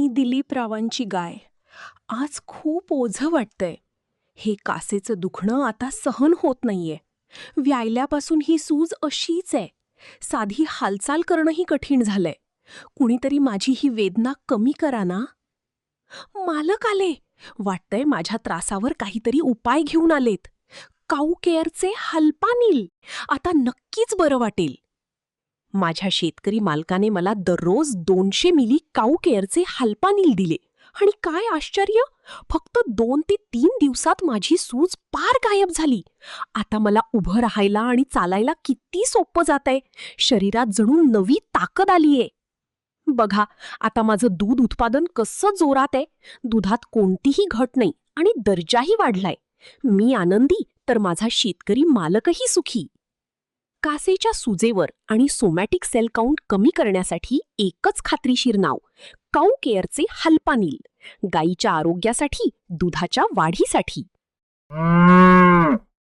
मी दिलीपरावांची गाय. आज खूप ओझं वाटतंय. हे कासेचं दुखणं आता सहन होत नाहीये. व्यायल्यापासून ही सूज अशीच आहे. साधी हालचाल करणंही कठीण झालंय. कुणीतरी माझी ही वेदना कमी करा ना. मालक आले. वाटतंय माझ्या त्रासावर काहीतरी उपाय घेऊन आलेत. काऊ केअरचे हल्पानील. आता नक्कीच बरं वाटेल. माझ्या शेतकरी मालकाने मला दररोज 200 मिली काऊ केअरचे हल्पानील दिले. आणि काय आश्चर्य, फक्त 2 ते 3 दिवसात माझी सूज पार गायब झाली. आता मला उभं राहायला आणि चालायला किती सोपं जातंय. शरीरात जणू नवी ताकद आलीये. बघा, आता माझं दूध उत्पादन कसं जोरात आहे. दुधात कोणतीही घट नाही आणि दर्जाही वाढलाय. मी आनंदी तर माझा शेतकरी मालकही सुखी. कासेच्या सुजेवर आणि सोमॅटिक सेल काउंट कमी करण्यासाठी एकच खात्रीशीर नाव, काऊ केअरचे हल्पानील. गायीच्या आरोग्यासाठी, दुधाच्या वाढीसाठी.